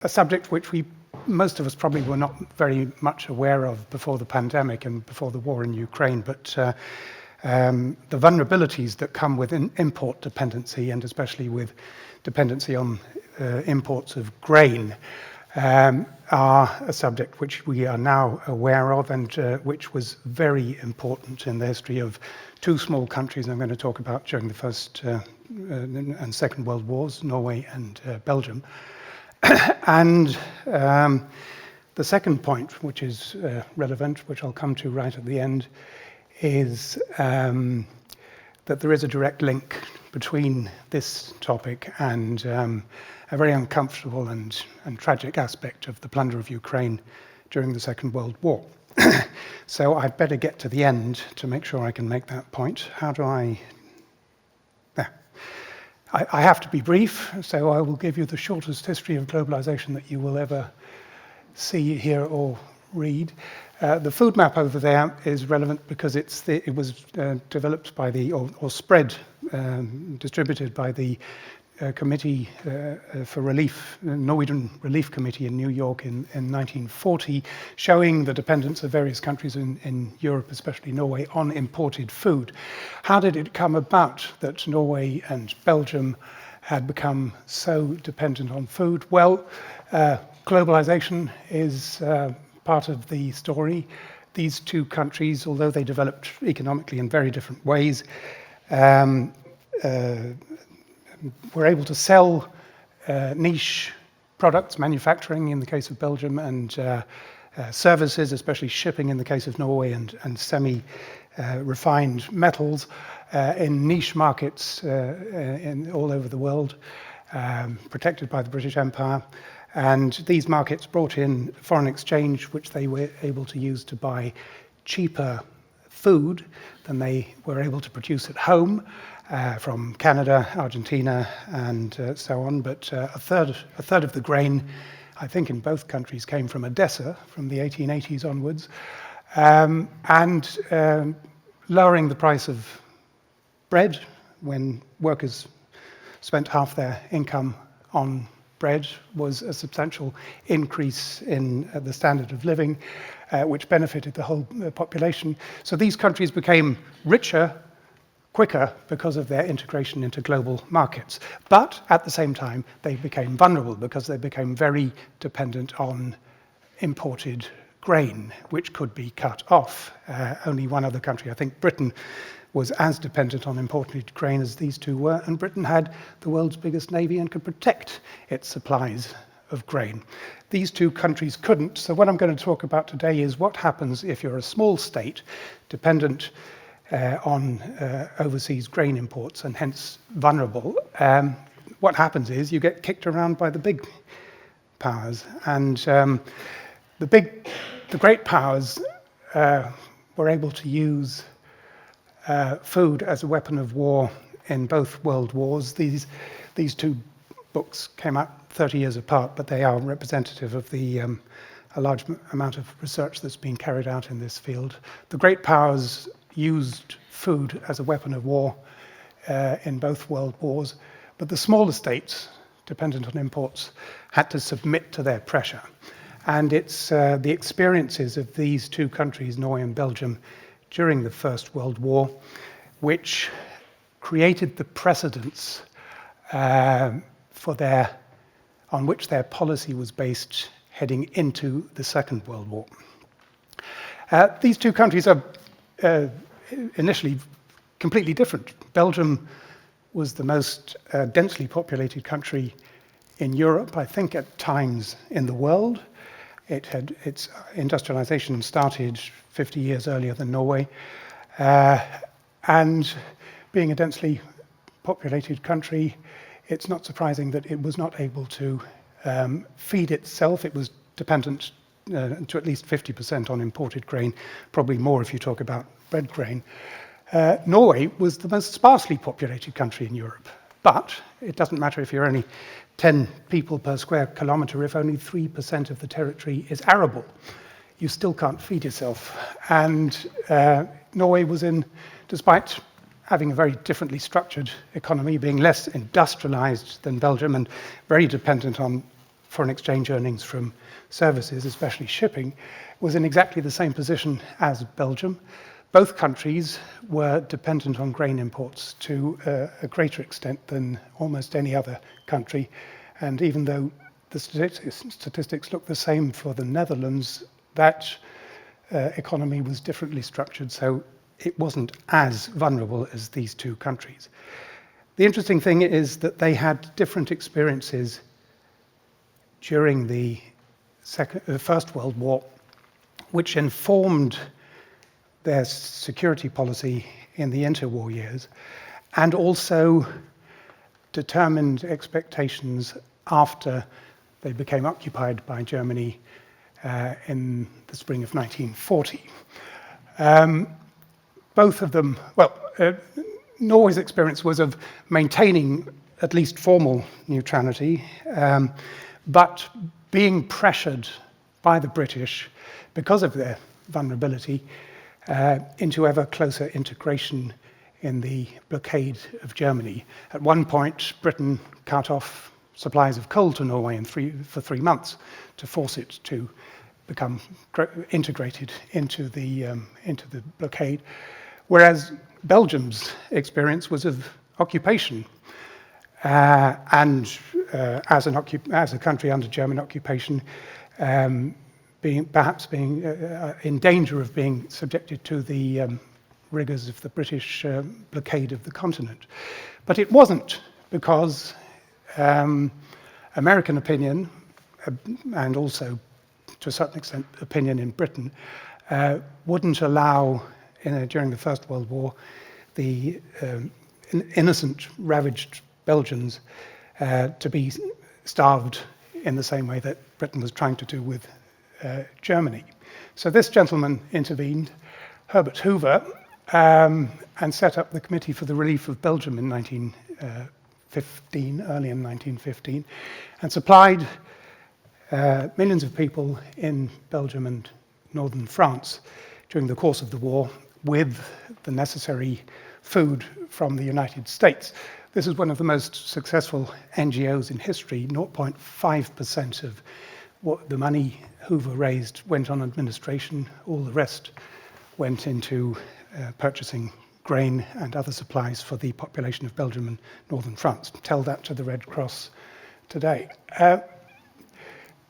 a subject which most of us probably were not very much aware of before the pandemic and before the war in Ukraine, but the vulnerabilities that come with import dependency, and especially with dependency on imports of grain, are a subject which we are now aware of, and which was very important in the history of two small countries I'm going to talk about during the First and Second World Wars, Norway and Belgium. And the second point, which is relevant, which I'll come to right at the end, is that there is a direct link between this topic and a very uncomfortable and tragic aspect of the plunder of Ukraine during the Second World War. So I'd better get to the end to make sure I can make that point. How do I... There. I have to be brief, so I will give you the shortest history of globalization that you will ever see, hear, or read. The food map over there is relevant because it was developed by or spread, distributed by the Committee for Relief, Norwegian Relief Committee in New York in 1940, showing the dependence of various countries in Europe, especially Norway, on imported food. How did it come about that Norway and Belgium had become so dependent on food? Well, globalization is part of the story. These two countries, although they developed economically in very different ways, were able to sell niche products, manufacturing in the case of Belgium, and services, especially shipping in the case of Norway, and semi-refined metals in niche markets all over the world, protected by the British Empire. And these markets brought in foreign exchange, which they were able to use to buy cheaper food than they were able to produce at home, from Canada, Argentina, and so on. But a third of the grain, I think in both countries, came from Odessa from the 1880s onwards, and lowering the price of bread when workers spent half their income on bread was a substantial increase in the standard of living, which benefited the whole population. So these countries became richer quicker because of their integration into global markets. But at the same time, they became vulnerable because they became very dependent on imported grain, which could be cut off. Only one other country, I think Britain, was as dependent on imported grain as these two were, and Britain had the world's biggest navy and could protect its supplies of grain. These two countries couldn't, so what I'm going to talk about today is what happens if you're a small state dependent on overseas grain imports and hence vulnerable. What happens is you get kicked around by the big powers, and the great powers were able to use food as a weapon of war in both world wars. These two books came out 30 years apart, but they are representative of a large amount of research that's been carried out in this field. The great powers used food as a weapon of war in both world wars, but the smaller states, dependent on imports, had to submit to their pressure. And it's the experiences of these two countries, Norway and Belgium, during the First World War, which created the precedents on which their policy was based heading into the Second World War. These two countries are initially completely different. Belgium was the most densely populated country in Europe, I think at times in the world. Its industrialization started 50 years earlier than Norway, and being a densely populated country, it's not surprising that it was not able to feed itself. It was dependent to at least 50% on imported grain, probably more if you talk about bread grain. Norway was the most sparsely populated country in Europe, but it doesn't matter if you're only 10 people per square kilometre, if only 3% of the territory is arable, you still can't feed yourself. And Norway was despite having a very differently structured economy, being less industrialized than Belgium and very dependent on foreign exchange earnings from services, especially shipping, was in exactly the same position as Belgium. Both countries were dependent on grain imports to a greater extent than almost any other country. And even though the statistics look the same for the Netherlands, that economy was differently structured, so it wasn't as vulnerable as these two countries. The interesting thing is that they had different experiences during the First World War, which informed their security policy in the interwar years, and also determined expectations after they became occupied by Germany in the spring of 1940. Both of them, Norway's experience was of maintaining at least formal neutrality, but being pressured by the British, because of their vulnerability, into ever closer integration in the blockade of Germany. At one point, Britain cut off supplies of coal to Norway for 3 months to force it to become integrated into the blockade, whereas Belgium's experience was of occupation, and as a country under German occupation, being in danger of being subjected to the rigors of the British blockade of the continent. But it wasn't, because American opinion, and also to a certain extent opinion in Britain, wouldn't allow, during the First World War, the innocent, ravaged Belgians to be starved in the same way that Britain was trying to do with Germany. So this gentleman intervened, Herbert Hoover, and set up the Committee for the Relief of Belgium in 1915, early in 1915, and supplied millions of people in Belgium and northern France during the course of the war with the necessary food from the United States. This is one of the most successful NGOs in history. 0.5% of what the money Hoover raised went on administration. All the rest went into purchasing grain and other supplies for the population of Belgium and northern France. Tell that to the Red Cross today.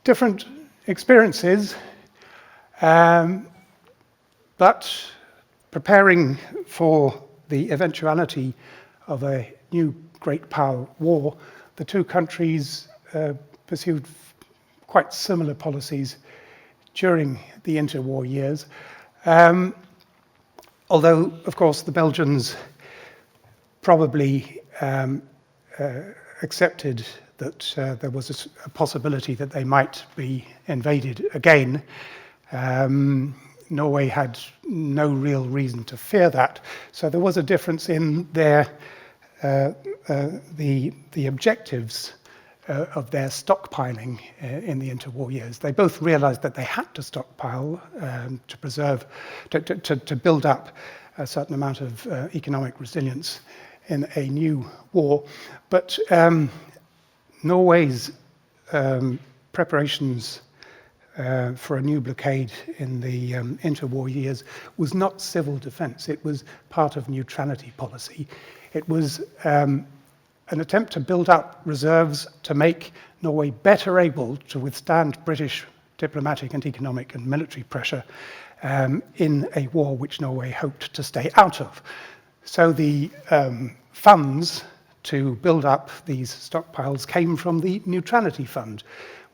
Different experiences, but preparing for the eventuality of a new great power war, the two countries pursued quite similar policies during the interwar years. Although, of course, the Belgians probably accepted that there was a possibility that they might be invaded again. Norway had no real reason to fear that, so there was a difference in their the objectives of their stockpiling in the interwar years. They both realized that they had to stockpile to preserve, to build up a certain amount of economic resilience in a new war. But Norway's preparations for a new blockade in the interwar years was not civil defense. It was part of neutrality policy. It was an attempt to build up reserves to make Norway better able to withstand British diplomatic and economic and military pressure in a war which Norway hoped to stay out of. So the funds to build up these stockpiles came from the Neutrality Fund,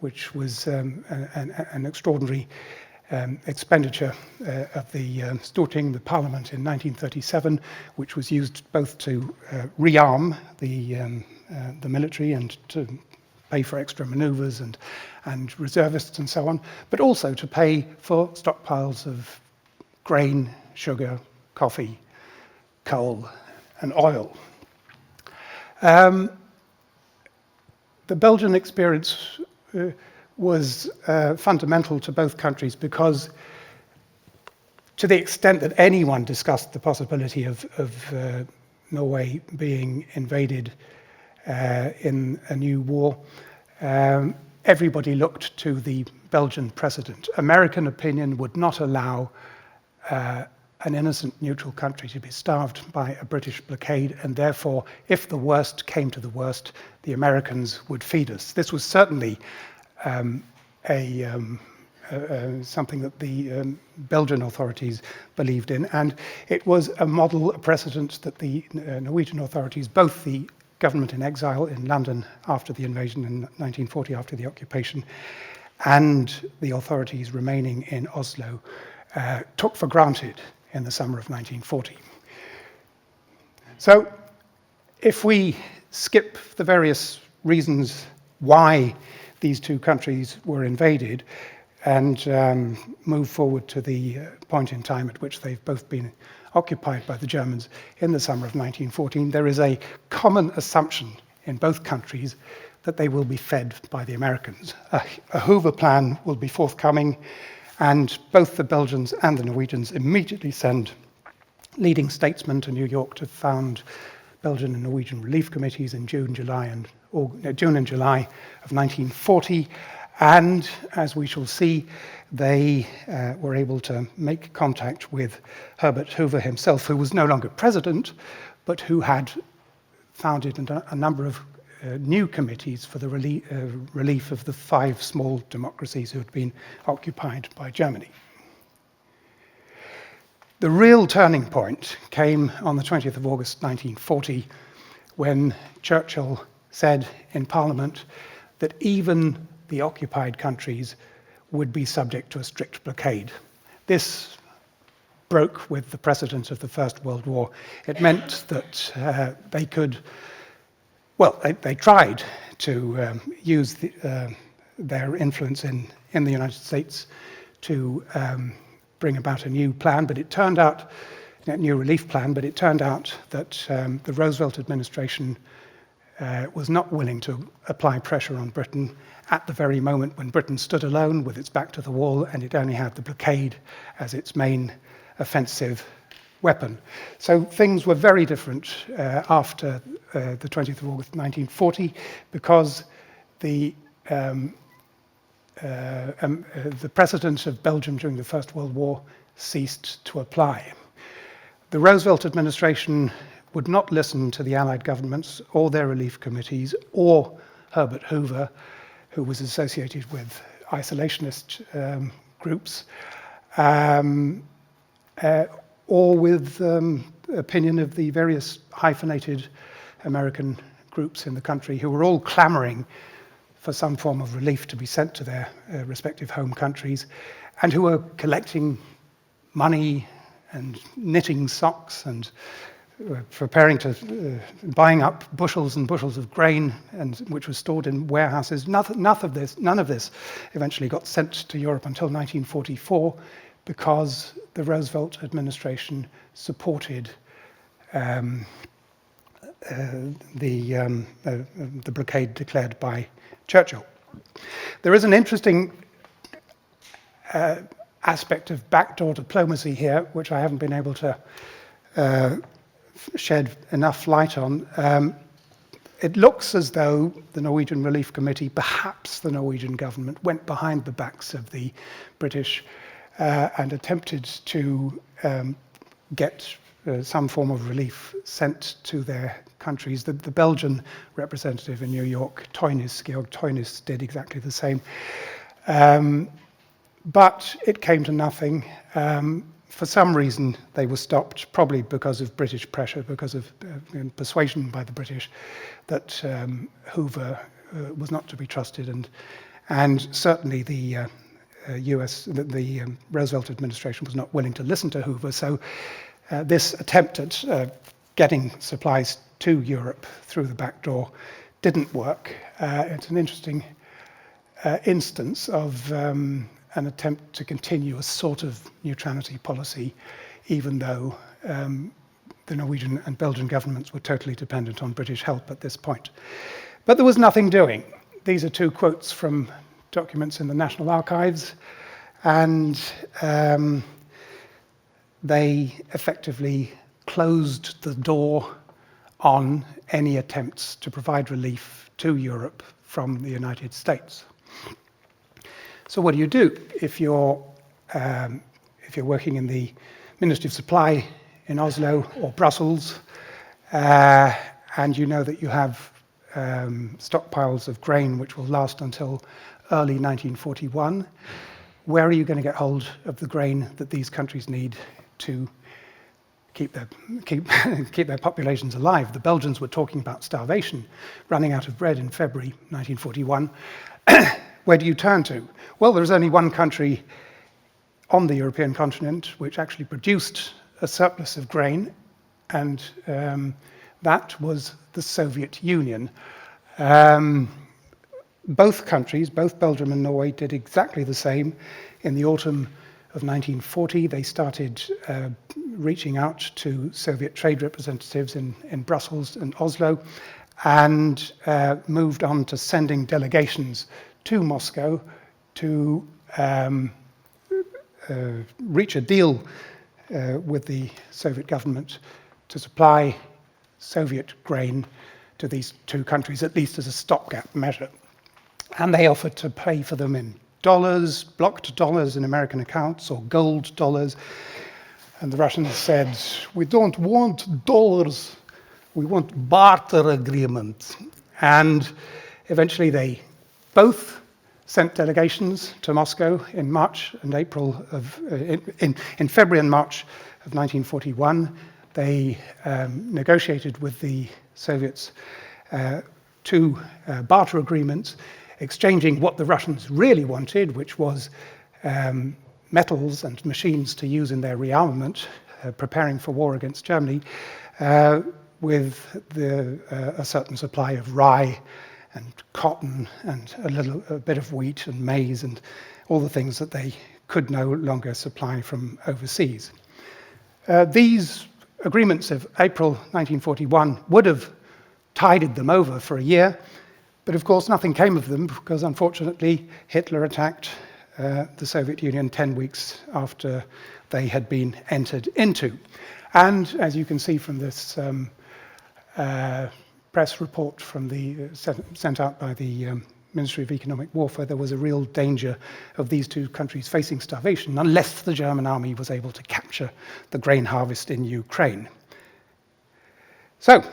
which was an extraordinary expenditure of the Storting, the Parliament, in 1937, which was used both to rearm the military and to pay for extra maneuvers and reservists and so on, but also to pay for stockpiles of grain, sugar, coffee, coal, and oil. The Belgian experience was fundamental to both countries because, to the extent that anyone discussed the possibility of Norway being invaded in a new war, everybody looked to the Belgian precedent. American opinion would not allow an innocent neutral country to be starved by a British blockade, and therefore, if the worst came to the worst, the Americans would feed us. This was certainly something that the Belgian authorities believed in, and it was a model, a precedent that the Norwegian authorities, both the government in exile in London after the invasion in 1940, after the occupation, and the authorities remaining in Oslo, took for granted in the summer of 1940. So, if we skip the various reasons why these two countries were invaded and move forward to the point in time at which they've both been occupied by the Germans in the summer of 1914, there is a common assumption in both countries that they will be fed by the Americans. A Hoover plan will be forthcoming, and both the Belgians and the Norwegians immediately send leading statesmen to New York to found Belgian and Norwegian relief committees in June and July of 1940. And as we shall see, they were able to make contact with Herbert Hoover himself, who was no longer president, but who had founded a number of new committees for the relief of the 5 small democracies who had been occupied by Germany. The real turning point came on the 20th of August 1940, when Churchill said in Parliament that even the occupied countries would be subject to a strict blockade. This broke with the precedent of the First World War. It meant that they could, well, they tried to use their influence in the United States to bring about a new plan, but it turned out, a new relief plan, but it turned out that the Roosevelt administration was not willing to apply pressure on Britain at the very moment when Britain stood alone with its back to the wall, and it only had the blockade as its main offensive weapon. So things were very different after the 20th of August 1940, because the precedent of Belgium during the First World War ceased to apply. The Roosevelt administration would not listen to the Allied governments or their relief committees or Herbert Hoover, who was associated with isolationist groups, or with opinion of the various hyphenated American groups in the country, who were all clamoring for some form of relief to be sent to their respective home countries, and who were collecting money and knitting socks and preparing to buying up bushels and bushels of grain, and which was stored in warehouses. None of this eventually got sent to Europe until 1944, because the Roosevelt administration supported the blockade declared by Churchill. There is an interesting aspect of backdoor diplomacy here, which I haven't been able to shed enough light on. It looks as though the Norwegian Relief Committee, perhaps the Norwegian government, went behind the backs of the British and attempted to get some form of relief sent to their countries. The Belgian representative in New York, Georg Teunis, did exactly the same. But it came to nothing. For some reason, they were stopped, probably because of British pressure, because of persuasion by the British that Hoover was not to be trusted, and certainly the Roosevelt administration was not willing to listen to Hoover. So this attempt at getting supplies to Europe through the back door didn't work. It's an interesting instance of an attempt to continue a sort of neutrality policy, even though the Norwegian and Belgian governments were totally dependent on British help at this point. But there was nothing doing. These are 2 quotes from documents in the National Archives, and they effectively closed the door on any attempts to provide relief to Europe from the United States. So what do you do if you're working in the Ministry of Supply in Oslo or Brussels, and you know that you have stockpiles of grain which will last until early 1941? Where are you going to get hold of the grain that these countries need to keep their populations alive? The Belgians were talking about starvation, running out of bread in February 1941. Where do you turn to? Well, there's only one country on the European continent which actually produced a surplus of grain, and that was the Soviet Union. Both countries, both Belgium and Norway, did exactly the same. In the autumn of 1940, they started reaching out to Soviet trade representatives in Brussels and Oslo, and moved on to sending delegations to Moscow to reach a deal with the Soviet government to supply Soviet grain to these two countries, at least as a stopgap measure. And they offered to pay for them in dollars, blocked dollars in American accounts, or gold dollars. And the Russians said, "We don't want dollars, we want barter agreement." And eventually they both sent delegations to Moscow in March and April of, in February and March of 1941. They negotiated with the Soviets two barter agreements, exchanging what the Russians really wanted, which was metals and machines to use in their rearmament, preparing for war against Germany, with a certain supply of rye and cotton and a bit of wheat and maize and all the things that they could no longer supply from overseas. These agreements of April 1941 would have tided them over for a year, but of course nothing came of them because unfortunately Hitler attacked the Soviet Union 10 weeks after they had been entered into. And as you can see from this press report from sent out by the Ministry of Economic Warfare, there was a real danger of these two countries facing starvation unless the German army was able to capture the grain harvest in Ukraine. So,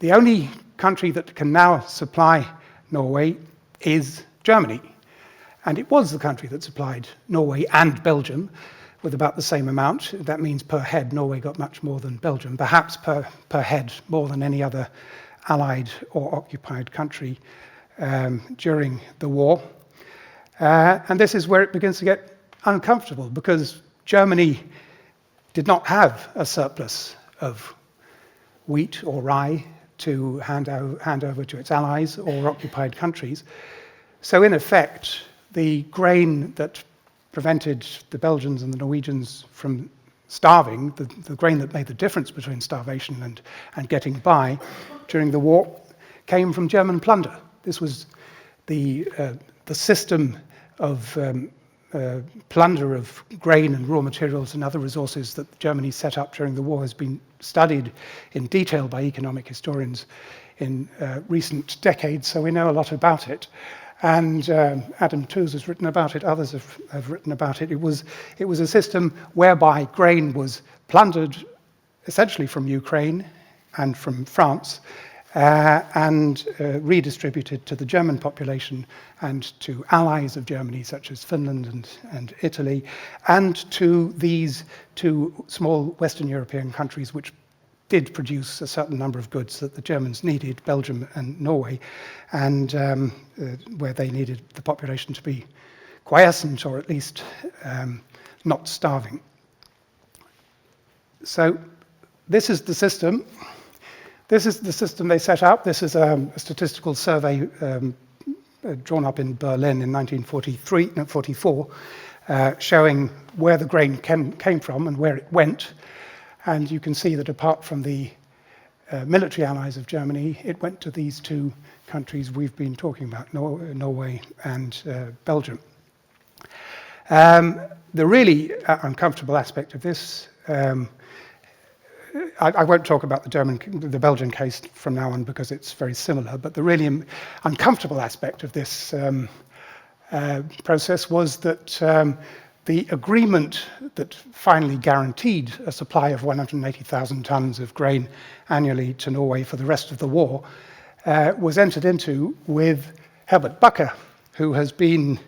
the only country that can now supply Norway is Germany. And it was the country that supplied Norway and Belgium with about the same amount. That means per head, Norway got much more than Belgium, perhaps per head more than any other allied or occupied country during the war. And this is where it begins to get uncomfortable, because Germany did not have a surplus of wheat or rye to hand over to its allies or occupied countries. So in effect, the grain that prevented the Belgians and the Norwegians from starving, the grain that made the difference between starvation and getting by during the war, came from German plunder. This was the system of plunder of grain and raw materials and other resources that Germany set up during the war has been studied in detail by economic historians in recent decades, so we know a lot about it. And Adam Tooze has written about it, others have written about it. It was a system whereby grain was plundered essentially from Ukraine and from France, and redistributed to the German population and to allies of Germany, such as Finland and Italy, and to these two small Western European countries which did produce a certain number of goods that the Germans needed, Belgium and Norway, and where they needed the population to be quiescent, or at least not starving. So this is the system. This is the system they set up. This is a statistical survey drawn up in Berlin in 1944, showing where the grain came from and where it went. And you can see that apart from the military allies of Germany, it went to these two countries we've been talking about, Norway and Belgium. The really uncomfortable aspect of this, I won't talk about the Belgian case from now on because it's very similar, but the really uncomfortable aspect of this process was that the agreement that finally guaranteed a supply of 180,000 tons of grain annually to Norway for the rest of the war was entered into with Herbert Bakker, who has been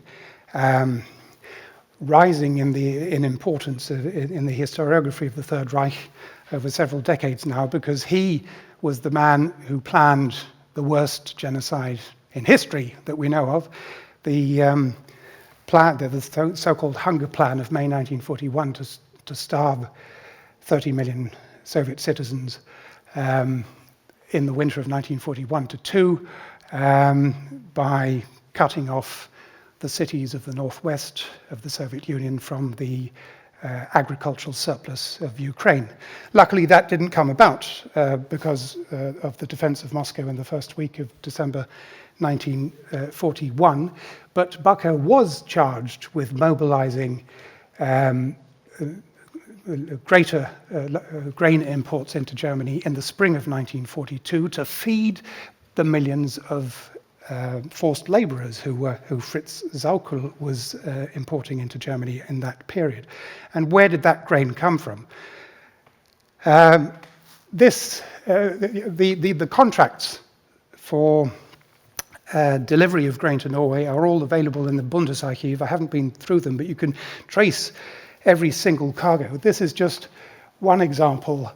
rising in importance in the historiography of the Third Reich over several decades now, because he was the man who planned the worst genocide in history that we know of, the so-called hunger plan of May 1941 to starve 30 million Soviet citizens in the winter of 1941-2 by cutting off the cities of the northwest of the Soviet Union from the agricultural surplus of Ukraine. Luckily, that didn't come about because of the defense of Moscow in the first week of December 1941, but Bakker was charged with mobilizing greater grain imports into Germany in the spring of 1942 to feed the millions of forced laborers who Fritz Sauckel was importing into Germany in that period. And where did that grain come from? The contracts for delivery of grain to Norway are all available in the Bundesarchiv. I haven't been through them, but you can trace every single cargo. This is just one example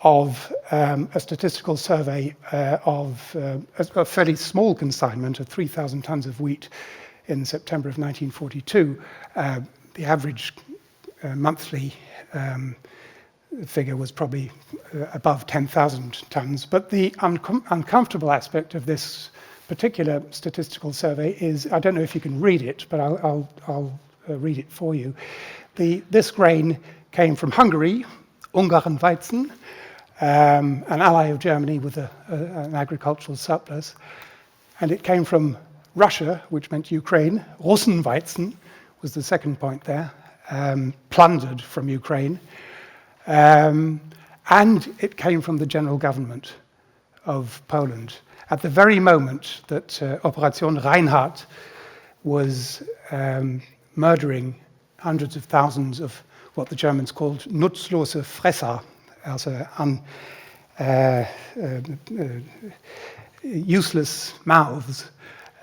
of a statistical survey of a fairly small consignment of 3,000 tons of wheat in September of 1942. The average monthly figure was probably above 10,000 tons. But the uncomfortable aspect of this particular statistical survey is, I don't know if you can read it, but I'll read it for you. This grain came from Hungary, Ungarn Weizen, an ally of Germany with an agricultural surplus. And it came from Russia, which meant Ukraine. Russenweizen was the second point there, plundered from Ukraine. And it came from the general government of Poland. At the very moment that Operation Reinhardt was murdering hundreds of thousands of what the Germans called nutzlose Fresser, also useless mouths,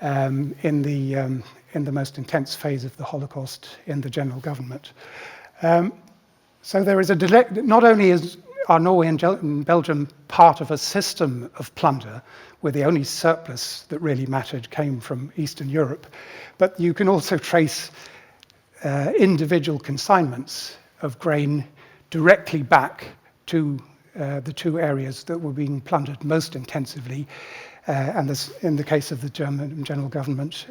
in the most intense phase of the Holocaust in the general government. So there is a delay. Not only are Norway and Belgium part of a system of plunder, where the only surplus that really mattered came from Eastern Europe, but you can also trace individual consignments of grain directly back to the two areas that were being plundered most intensively, and this, in the case of the German general government,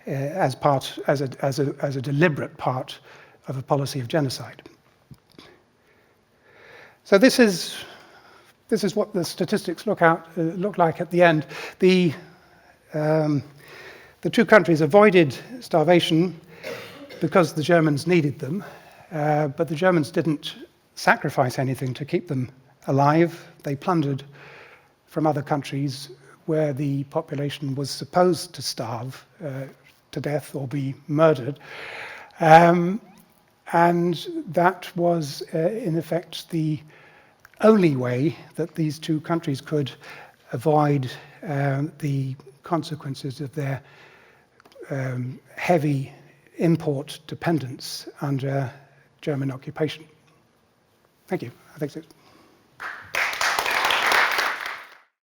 as a deliberate part of a policy of genocide. So this is what the statistics look like at the end. The two countries avoided starvation because the Germans needed them, but the Germans didn't sacrifice anything to keep them alive. They plundered from other countries where the population was supposed to starve to death or be murdered. And that was, in effect, the only way that these two countries could avoid the consequences of their heavy import dependence under German occupation. Thank you. I think so.